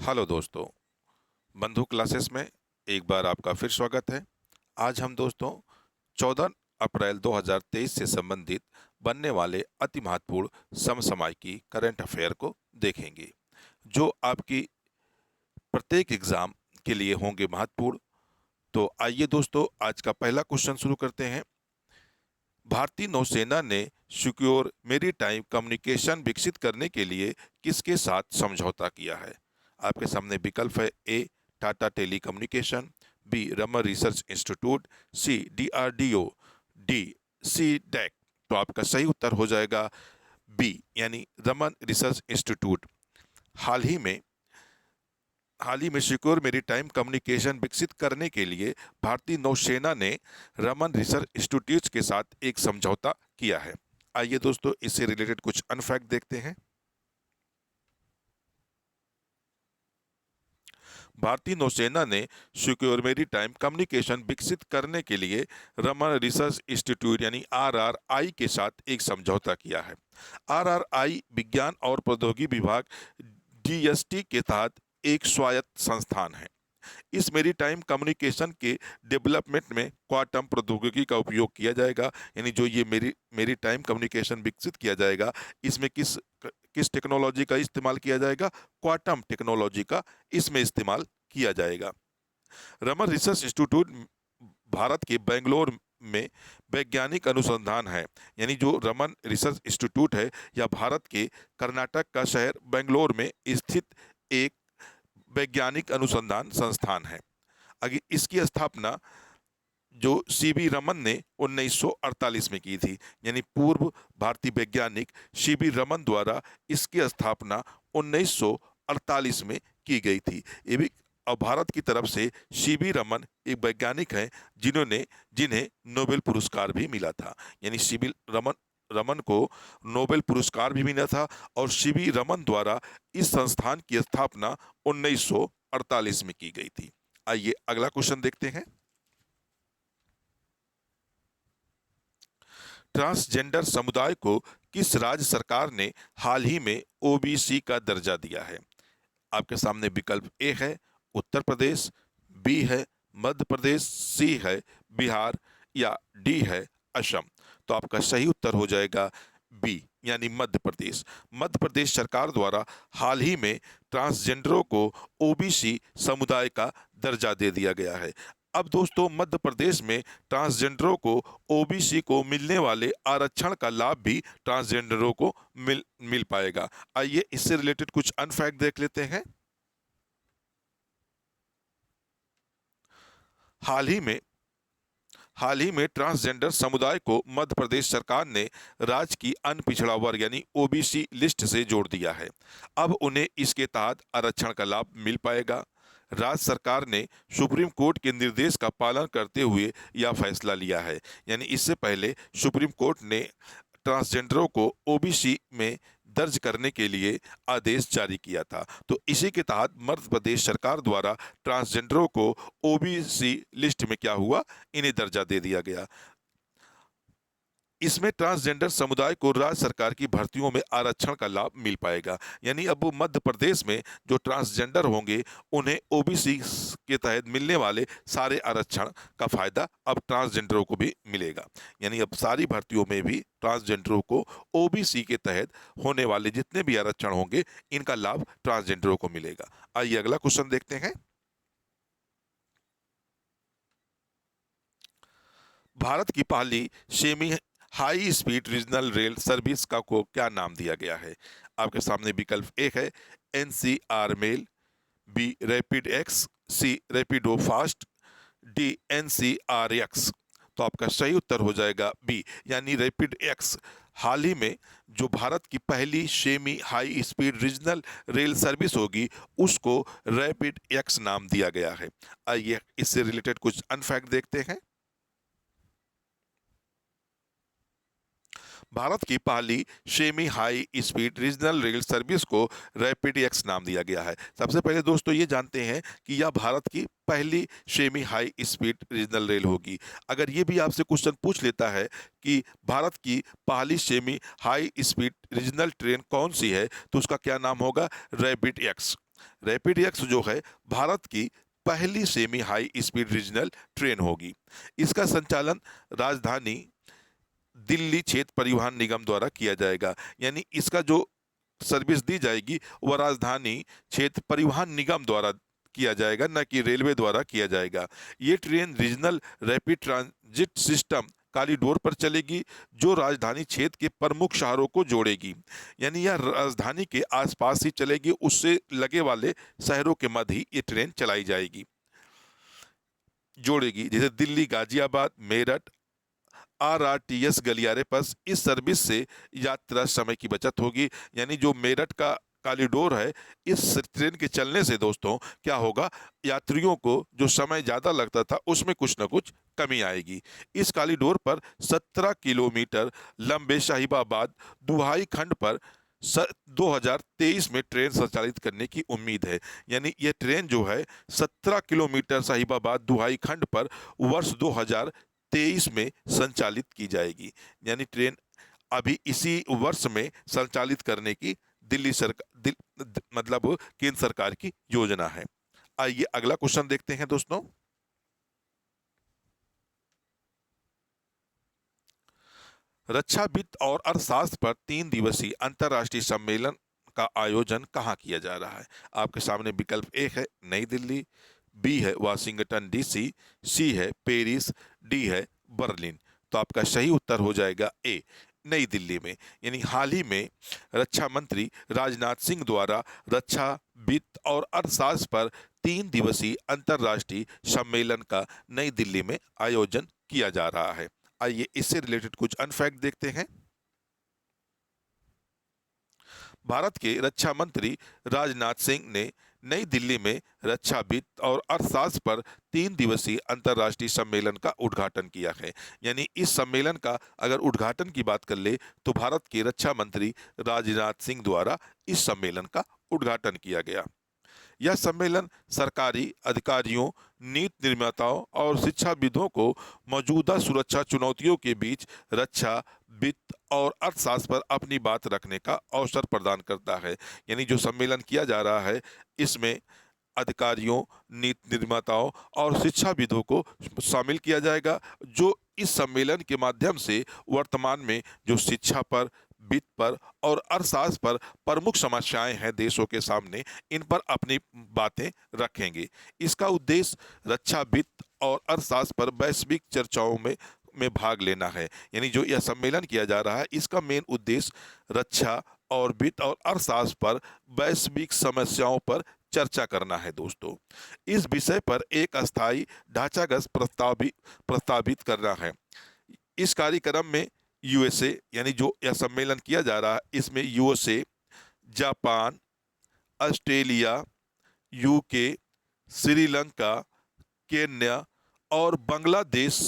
Hello दोस्तों, बंधु classes में एक बार आपका फिर स्वागत है। आज हम दोस्तों 14 अप्रैल 2023 से संबंधित बनने वाले अति महत्वपूर्ण समसामयिकी करंट अफेयर को देखेंगे, जो आपकी प्रत्येक एग्जाम के लिए होंगे महत्वपूर्ण। तो आइए दोस्तों, आज का पहला क्वेश्चन शुरू करते हैं। भारतीय नौसेना ने सिक्योर मेरीटाइम कम्युनिकेशन विकसित करने के लिए किसके साथ समझौता किया है? आपके सामने विकल्प है: A Tata tele communication, B Raman research institute, C DRDO, D C DAC. तो आपका सही उत्तर हो जाएगा बी, यानी रमन रिसर्च इंस्टीट्यूट। हाल ही में हाल ही में सिक्योर मेरीटाइम कम्युनिकेशन विकसित करने के लिए भारतीय नौसेना ने रमन रिसर्च इंस्टीट्यूट के साथ एक समझौता किया है। आइए दोस्तों, इससे रिलेटेड कुछ अनफैक्ट देखते हैं। भारतीय नौसेना ने सिक्योर मेरीटाइम कम्युनिकेशन विकसित करने के लिए रमन रिसर्च इंस्टीट्यूट यानी आरआरआई के साथ एक समझौता किया है। आरआरआई विज्ञान और प्रौद्योगिकी विभाग डीएसटी के तहत एक स्वायत्त संस्थान है। इस मेरीटाइम कम्युनिकेशन के डेवलपमेंट में क्वांटम प्रौद्योगिकी का उपयोग किया जाएगा। यानी जो ये मेरीटाइम कम्युनिकेशन विकसित किया जाएगा, इसमें किस किस टेक्नोलॉजी का इस्तेमाल किया जाएगा? क्वांटम टेक्नोलॉजी का इसमें इस्तेमाल किया जाएगा। रमन रिसर्च इंस्टीट्यूट भारत के बेंगलोर में वैज्ञानिक अनुसंधान है। यानी जो रमन रिसर्च इंस्टीट्यूट है, यह भारत के कर्नाटक का शहर बेंगलोर में स्थित एक वैज्ञानिक अनुसंधान संस्थान है। आगे इसकी स्थापना जो सीवी रमन ने 1948 में की थी। यानी पूर्व भारतीय वैज्ञानिक सीवी रमन द्वारा इसकी स्थापना 1948 में की गई थी। ये भी अब भारत की तरफ से सीवी रमन एक वैज्ञानिक हैं जिन्हें नोबेल पुरस्कार भी मिला था। यानी सीवी रमन को नोबेल पुरस्कार भी मिला था और सीवी रमन द्वारा इस संस्थान की स्थापना 1948 में की गई थी। आइए अगला क्वेश्चन देखते हैं। ट्रांसजेंडर समुदाय को किस राज्य सरकार ने हाल ही में ओबीसी का दर्जा दिया है? आपके सामने विकल्प ए है उत्तर प्रदेश, बी है मध्य प्रदेश, सी है बिहार या डी है असम। तो आपका सही उत्तर हो जाएगा बी, यानी मध्य प्रदेश। मध्य प्रदेश सरकार द्वारा हाल ही में ट्रांसजेंडरों को ओबीसी समुदाय का दर्जा दे दिया गया है। अब दोस्तों, मध्य प्रदेश में ट्रांसजेंडरों को ओबीसी को मिलने वाले आरक्षण का लाभ भी ट्रांसजेंडरों को मिल पाएगा। आइए इससे रिलेटेड कुछ अनफैक्ट देख लेते हैं। हाल ही में ट्रांसजेंडर समुदाय को मध्य प्रदेश सरकार ने राज्य की अनपिछड़ा वर्ग यानी ओबीसी लिस्ट से जोड़ दिया है। अब उन्हें इसके तहत आरक्षण का लाभ मिल पाएगा। राज्य सरकार ने सुप्रीम कोर्ट के निर्देश का पालन करते हुए यह फैसला लिया है। यानी इससे पहले सुप्रीम कोर्ट ने ट्रांसजेंडरों को ओबीसी में दर्ज करने के लिए आदेश जारी किया था। तो इसी के तहत मध्य प्रदेश सरकार द्वारा ट्रांसजेंडरों को ओबीसी लिस्ट में क्या हुआ? इन्हें दर्जा दे दिया गया। इसमें ट्रांसजेंडर समुदाय को राज्य सरकार की भर्तियों में आरक्षण का लाभ मिल पाएगा। यानी अब मध्य प्रदेश में जो ट्रांसजेंडर होंगे, उन्हें ओबीसी के तहत मिलने वाले सारे आरक्षण का फायदा अब ट्रांसजेंडरों को भी मिलेगा। यानी अब सारी भर्तियों में भी ट्रांसजेंडरों को ओबीसी के तहत होने वाले जितने भी आरक्षण होंगे, इनका लाभ ट्रांसजेंडरों को मिलेगा। आइए अगला क्वेश्चन देखते हैं। भारत की पहली semi high speed regional rail service को क्या नाम दिया गया है? आपके सामने विकल्प ए है NCR mail, B rapid X, C Rapido fast, D NCR X. तो आपका सही उत्तर हो जाएगा बी, यानी रैपिड एक्स। हाल ही में जो भारत की पहली semi high speed regional rail service होगी, उसको रैपिड एक्स नाम दिया गया है। आइए इससे रिलेटेड कुछ अनफैक्ट देखते हैं। भारत की पहली semi high speed regional rail service को रैपिड एक्स नाम दिया गया है। सबसे पहले दोस्तों ये जानते हैं कि यह भारत की पहली semi high speed regional rail होगी। अगर ये भी आपसे क्वेश्चन पूछ लेता है कि भारत की पहली semi high speed regional train कौन सी है, तो उसका क्या नाम होगा? Rapid x. रैपिड एक्स जो है भारत की पहली semi high speed regional train होगी। इसका संचालन राजधानी दिल्ली क्षेत्र परिवहन निगम द्वारा किया जाएगा। यानी इसका जो सर्विस दी जाएगी वह राजधानी क्षेत्र परिवहन निगम द्वारा किया जाएगा, न कि रेलवे द्वारा किया जाएगा। ये train regional rapid transit system corridor पर चलेगी जो राजधानी क्षेत्र के प्रमुख शहरों को जोड़ेगी। यानी यह राजधानी के आसपास ही चलेगी, उससे लगे वाले शहरों के मध्य ही ये ट्रेन चलाई जाएगी, जोड़ेगी, जैसे दिल्ली, गाजियाबाद, मेरठ, आरआरटीएस गलियारे पर। इस सर्विस से यात्रा समय की बचत होगी। यानी जो मेरठ का कॉरिडोर है, इस ट्रेन के चलने से दोस्तों क्या होगा, यात्रियों को जो समय ज़्यादा लगता था उसमें कुछ न कुछ कमी आएगी। इस कॉरिडोर पर 17 किलोमीटर लंबे शाहीबाबाद दुहाई खंड पर 2023 में ट्रेन संचालित करने की उम्मीद है। यानी ये ट्रेन जो है 17 किलोमीटर शाहीबाबाद दुहाई खंड पर वर्ष 2023 में संचालित की जाएगी। यानी ट्रेन अभी इसी वर्ष में संचालित करने की दिल्ली सरकार मतलब केंद्र सरकार की योजना है। आइए अगला क्वेश्चन देखते हैं दोस्तों। रक्षा वित्त और अर्थशास्त्र पर 3 दिवसीय अंतर्राष्ट्रीय सम्मेलन का आयोजन कहाँ किया जा रहा है? आपके सामने विकल्प ए है नई दिल्ली, बी है वाशिंगटन डीसी, सी है पेरिस, डी है बर्लिन। तो आपका सही उत्तर हो जाएगा ए, नई दिल्ली में। यानी हाल ही में रक्षा मंत्री राजनाथ सिंह द्वारा रक्षा वित्त और अर्थशास्त्र पर 3 दिवसीय अंतर्राष्ट्रीय सम्मेलन का नई दिल्ली में आयोजन किया जा रहा है। आइए इससे रिलेटेड कुछ अनफैक्ट देखते हैं। भारत के रक्षा मंत्री राजनाथ सिंह ने नई दिल्ली में रक्षा वित्त और अर्थशास्त्र पर 3 दिवसीय अंतर्राष्ट्रीय सम्मेलन का उद्घाटन किया है। यानी इस सम्मेलन का अगर उद्घाटन की बात कर ले तो भारत के रक्षा मंत्री राजनाथ सिंह द्वारा इस सम्मेलन का उद्घाटन किया गया। यह सम्मेलन सरकारी अधिकारियों, नीति निर्माताओं और शिक्षाविदों को मौजूदा सुरक्षा चुनौतियों के बीच रक्षा वित्त और अर्थशास्त्र पर अपनी बात रखने का अवसर प्रदान करता है। यानी जो सम्मेलन किया जा रहा है इसमें अधिकारियों, नीति निर्माताओं और शिक्षाविदों को शामिल किया जाएगा, जो इस सम्मेलन के माध्यम से वर्तमान में जो शिक्षा पर, वित्त पर और अर्थशास्त्र पर प्रमुख समस्याएं हैं देशों के सामने, इन पर अपनी बातें रखेंगे। इसका उद्देश्य रक्षा वित्त और अर्थशास्त्र पर वैश्विक चर्चाओं में भाग लेना है। यानी जो यह सम्मेलन किया जा रहा है इसका मेन उद्देश्य रक्षा और वित्त और अर्थशास्त्र पर वैश्विक समस्याओं पर चर्चा करना है दोस्तों। इस विषय पर एक अस्थायी ढांचागत प्रस्तावित करना है। इस कार्यक्रम में यूएसए, यानी जो यह सम्मेलन किया जा रहा है इसमें USA, Japan, Australia, UK, Sri Lanka, Kenya और बांग्लादेश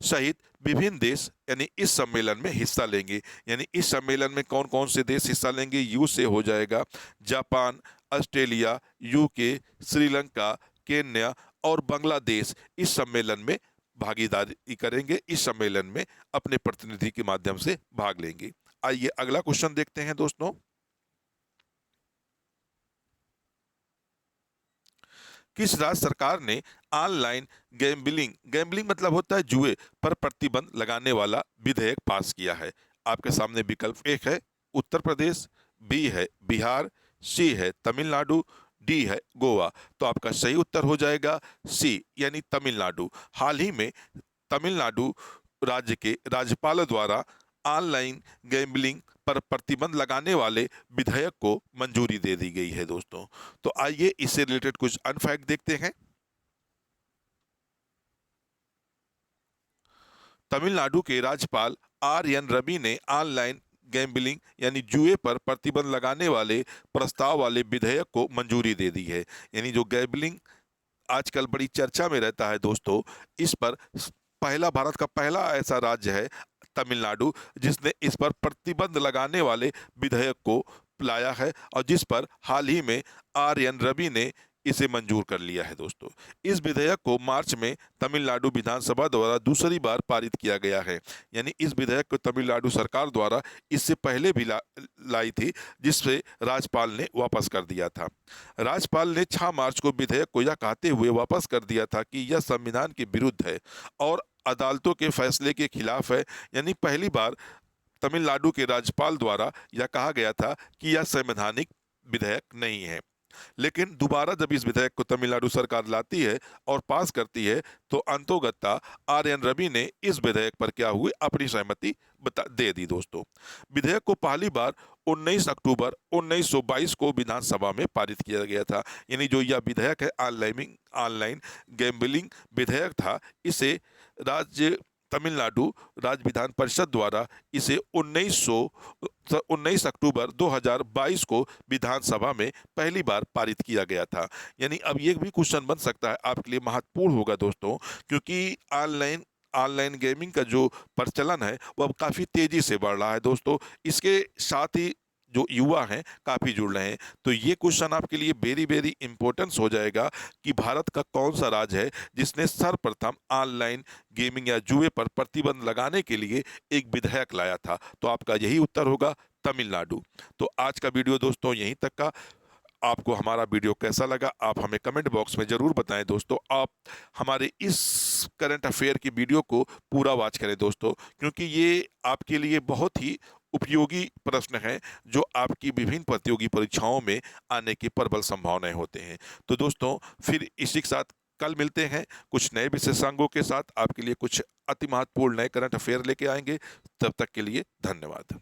सहित विभिन्न देश यानी इस सम्मेलन में हिस्सा लेंगे। यानी इस सम्मेलन में कौन कौन से देश हिस्सा लेंगे? यू से हो जाएगा Japan, Australia, UK, Sri Lanka, Kenya और बांग्लादेश इस सम्मेलन में भागीदारी करेंगे, इस सम्मेलन में अपने प्रतिनिधि के माध्यम से भाग लेंगे। आइए अगला क्वेश्चन देखते हैं दोस्तों। किस राज्य सरकार ने ऑनलाइन गैम्बलिंग मतलब होता है जुए पर प्रतिबंध लगाने वाला विधेयक पास किया है? आपके सामने विकल्प एक है उत्तर प्रदेश, बी है बिहार, सी है तमिलनाडु, डी है गोवा। तो आपका सही उत्तर हो जाएगा सी, यानी तमिलनाडु। हाल ही में तमिलनाडु राज्य के राज्यपाल द्वारा ऑनलाइन गैम्बलिंग पर प्रतिबंध लगाने वाले विधेयक को मंजूरी दे दी गई है दोस्तों। तो आइए इससे रिलेटेड कुछ अनफैक्ट देखते हैं। तमिलनाडु के राज्यपाल आर.एन. रवि ने ऑनलाइन गैम्बलिंग यानी जुए पर प्रतिबंध लगाने वाले प्रस्ताव वाले विधेयक को मंजूरी दे दी है। यानी जो गैम्बलिंग आजकल बड़ी चर्चा में रहता है दोस्तों, इस पर भारत का पहला ऐसा राज्य है तमिलनाडु जिसने इस पर प्रतिबंध लगाने वाले विधेयक को लाया है और जिस पर हाल ही में आर.एन. रवि ने इसे मंजूर कर लिया है दोस्तों। इस विधेयक को मार्च में तमिलनाडु विधानसभा द्वारा दूसरी बार पारित किया गया है। यानी इस विधेयक को तमिलनाडु सरकार द्वारा इससे पहले भी लाई थी, जिससे राज्यपाल ने वापस कर दिया था। राज्यपाल ने 6 मार्च को विधेयक को यह कहते हुए वापस कर दिया था कि यह संविधान के विरुद्ध है और अदालतों के फैसले के खिलाफ है। यानी पहली बार तमिलनाडु के राज्यपाल द्वारा यह कहा गया था कि यह संवैधानिक विधेयक नहीं है। लेकिन दोबारा जब इस विधेयक को तमिलनाडु सरकार लाती है और पास करती है, तो अंतोगत्ता आर.एन. रवि ने इस विधेयक पर क्या हुए अपनी सहमति दे दी दोस्तों। विधेयक को पहली बार 19 अक्टूबर 1922 को विधानसभा में पारित किया गया था। यानी जो यह विधेयक है ऑनलाइन गैम्बलिंग विधेयक था, इसे राज्य तमिलनाडु राज्य विधान परिषद द्वारा इसे 19 अक्टूबर 2022 को विधानसभा में पहली बार पारित किया गया था। यानी अब ये भी क्वेश्चन बन सकता है, आपके लिए महत्वपूर्ण होगा दोस्तों, क्योंकि ऑनलाइन ऑनलाइन गेमिंग का जो प्रचलन है वो अब काफ़ी तेज़ी से बढ़ रहा है दोस्तों। इसके साथ ही जो युवा हैं काफ़ी जुड़ रहे हैं। तो ये क्वेश्चन आपके लिए वेरी वेरी इंपॉर्टेंस हो जाएगा कि भारत का कौन सा राज्य है जिसने सर्वप्रथम ऑनलाइन गेमिंग या जुए पर प्रतिबंध लगाने के लिए एक विधेयक लाया था। तो आपका यही उत्तर होगा तमिलनाडु। तो आज का वीडियो दोस्तों यहीं तक का। आपको हमारा वीडियो कैसा लगा आप हमें कमेंट बॉक्स में ज़रूर बताएं दोस्तों। आप हमारे इस करंट अफेयर की वीडियो को पूरा वॉच करें दोस्तों, क्योंकि ये आपके लिए बहुत ही उपयोगी प्रश्न हैं जो आपकी विभिन्न प्रतियोगी परीक्षाओं में आने की प्रबल संभावनाएं होते हैं। तो दोस्तों फिर इसी के साथ कल मिलते हैं कुछ नए विशेषज्ञों के साथ, आपके लिए कुछ अति महत्वपूर्ण नए करंट अफेयर लेके आएंगे। तब तक के लिए धन्यवाद।